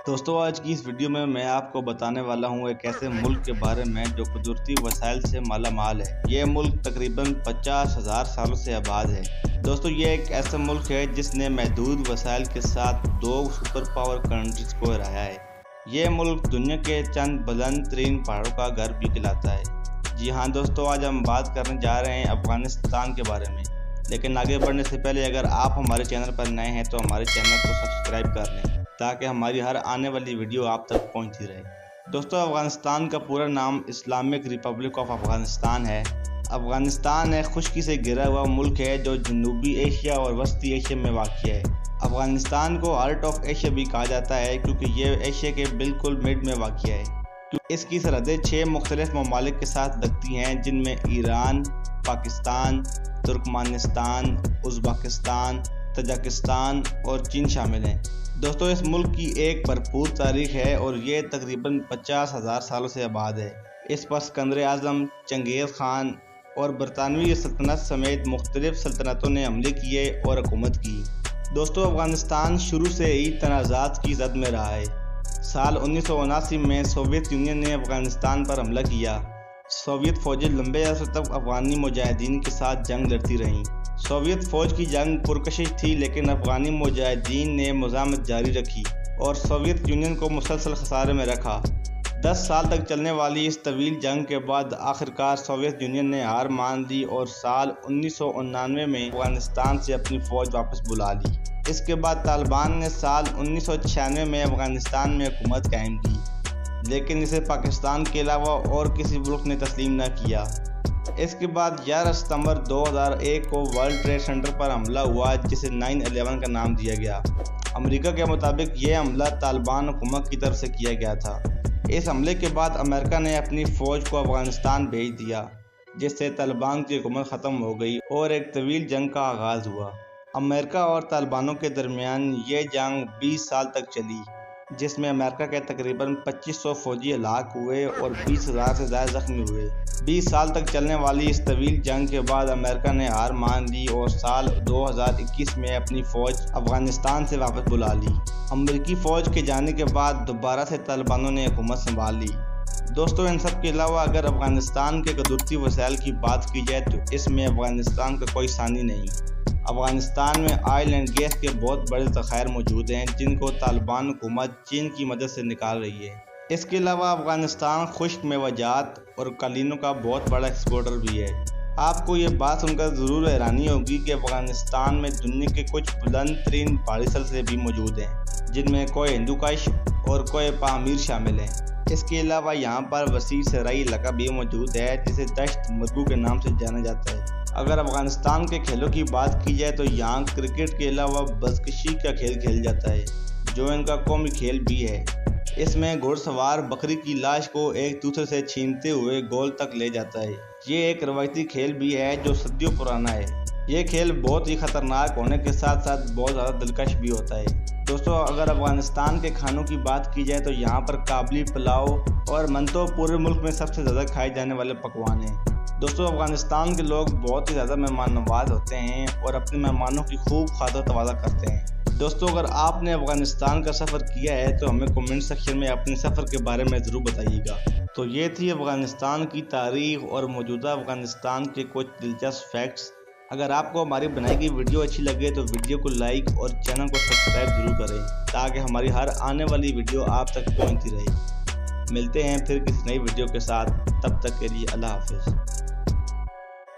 دوستو آج کی اس ویڈیو میں آپ کو بتانے والا ہوں ایک ایسے ملک کے بارے میں جو قدرتی وسائل سے مالا مال ہے۔ یہ ملک تقریباً 50,000 سالوں سے آباد ہے۔ دوستو یہ ایک ایسا ملک ہے جس نے محدود وسائل کے ساتھ 2 سپر پاور کنٹریز کو ہرایا ہے۔ یہ ملک دنیا کے چند بلند ترین پہاڑوں کا گھر بھی کہلاتا ہے۔ جی ہاں دوستو، آج ہم بات کرنے جا رہے ہیں افغانستان کے بارے میں، لیکن آگے بڑھنے سے پہلے اگر آپ ہمارے چینل پر نئے ہیں تو ہمارے چینل کو سبسکرائب کر لیں تاکہ ہماری ہر آنے والی ویڈیو آپ تک پہنچتی رہے۔ دوستو افغانستان کا پورا نام اسلامک ریپبلک آف افغانستان ہے۔ افغانستان ایک خشکی سے گھرا ہوا ملک ہے جو جنوبی ایشیا اور وسطی ایشیا میں واقع ہے۔ افغانستان کو ہارٹ آف ایشیا بھی کہا جاتا ہے کیونکہ یہ ایشیا کے بالکل مڈ میں واقع ہے۔ اس کی سرحدیں 6 مختلف ممالک کے ساتھ لگتی ہیں جن میں Iran, Pakistan, Turkmenistan, Uzbekistan, Tajikistan اور چین شامل ہیں۔ دوستو اس ملک کی ایک بھرپور تاریخ ہے اور یہ تقریباً 50,000 سالوں سے آباد ہے۔ اس پر سکندر اعظم، چنگیز خان اور برطانوی سلطنت سمیت مختلف سلطنتوں نے حملے کیے اور حکومت کی۔ دوستو افغانستان شروع سے ہی تنازعات کی زد میں رہا ہے۔ سال 1979 میں سوویت یونین نے افغانستان پر حملہ کیا۔ سوویت فوجیں لمبے عرصے تک افغانی مجاہدین کے ساتھ جنگ لڑتی رہیں۔ سوویت فوج کی جنگ پرکشش تھی لیکن افغانی مجاہدین نے مزاحمت جاری رکھی اور سوویت یونین کو مسلسل خسارے میں رکھا۔ 10 سال تک چلنے والی اس طویل جنگ کے بعد آخرکار سوویت یونین نے ہار مان لی اور سال 1999 میں افغانستان سے اپنی فوج واپس بلا لی۔ اس کے بعد طالبان نے سال 1996 میں افغانستان میں حکومت قائم کی، لیکن اسے پاکستان کے علاوہ اور کسی ملک نے تسلیم نہ کیا۔ اس کے بعد 11 ستمبر 2001 کو ورلڈ ٹریڈ سینٹر پر حملہ ہوا جسے 9/11 کا نام دیا گیا۔ امریکہ کے مطابق یہ حملہ طالبان حکومت کی طرف سے کیا گیا تھا۔ اس حملے کے بعد امریکہ نے اپنی فوج کو افغانستان بھیج دیا جس سے طالبان کی حکومت ختم ہو گئی اور ایک طویل جنگ کا آغاز ہوا۔ امریکہ اور طالبانوں کے درمیان یہ جنگ 20 سال تک چلی جس میں امریکہ کے تقریباً 2500 فوجی ہلاک ہوئے اور 20,000 سے زائد زخمی ہوئے۔ 20 سال تک چلنے والی اس طویل جنگ کے بعد امریکہ نے ہار مان لی اور سال 2021 میں اپنی فوج افغانستان سے واپس بلا لی۔ امریکی فوج کے جانے کے بعد دوبارہ سے طالبانوں نے حکومت سنبھال لی۔ دوستو ان سب کے علاوہ اگر افغانستان کے قدرتی وسائل کی بات کی جائے تو اس میں افغانستان کا کوئی ثانی نہیں۔ افغانستان میں آئل اینڈ گیس کے بہت بڑے ذخائر موجود ہیں جن کو طالبان حکومت چین کی مدد سے نکال رہی ہے۔ اس کے علاوہ افغانستان خشک میوہ جات اور قالینوں کا بہت بڑا ایکسپورٹر بھی ہے۔ آپ کو یہ بات سن کر ضرور حیرانی ہوگی کہ افغانستان میں دنیا کے کچھ بلند ترین پہاڑی سلسلے بھی موجود ہیں جن میں کوہ ہندو کش اور کوہ پامیر شامل ہیں۔ اس کے علاوہ یہاں پر وسیع صحرائی علاقہ بھی موجود ہے جسے دشت مرگو کے نام سے جانا جاتا ہے۔ اگر افغانستان کے کھیلوں کی بات کی جائے تو یہاں کرکٹ کے علاوہ بزکشی کا کھیل کھیل جاتا ہے جو ان کا قومی کھیل بھی ہے۔ اس میں گھڑ سوار بکری کی لاش کو ایک دوسرے سے چھینتے ہوئے گول تک لے جاتا ہے۔ یہ ایک روایتی کھیل بھی ہے جو صدیوں پرانا ہے۔ یہ کھیل بہت ہی خطرناک ہونے کے ساتھ ساتھ بہت زیادہ دلکش بھی ہوتا ہے۔ دوستو اگر افغانستان کے کھانوں کی بات کی جائے تو یہاں پر کابلی پلاؤ اور منتو پورے ملک میں سب سے زیادہ کھائے جانے والے پکوان ہیں۔ دوستو افغانستان کے لوگ بہت ہی زیادہ مہمان نواز ہوتے ہیں اور اپنے مہمانوں کی خوب خاطر تواضع کرتے ہیں۔ دوستو اگر آپ نے افغانستان کا سفر کیا ہے تو ہمیں کمنٹ سیکشن میں اپنے سفر کے بارے میں ضرور بتائیے گا۔ تو یہ تھی افغانستان کی تاریخ اور موجودہ افغانستان کے کچھ دلچسپ فیکٹس۔ اگر آپ کو ہماری بنائی گئی ویڈیو اچھی لگے تو ویڈیو کو لائک اور چینل کو سبسکرائب ضرور کریں تاکہ ہماری ہر آنے والی ویڈیو آپ تک پہنچتی رہے۔ ملتے ہیں پھر کسی نئی ویڈیو کے ساتھ، تب تک کے لیے اللہ حافظ۔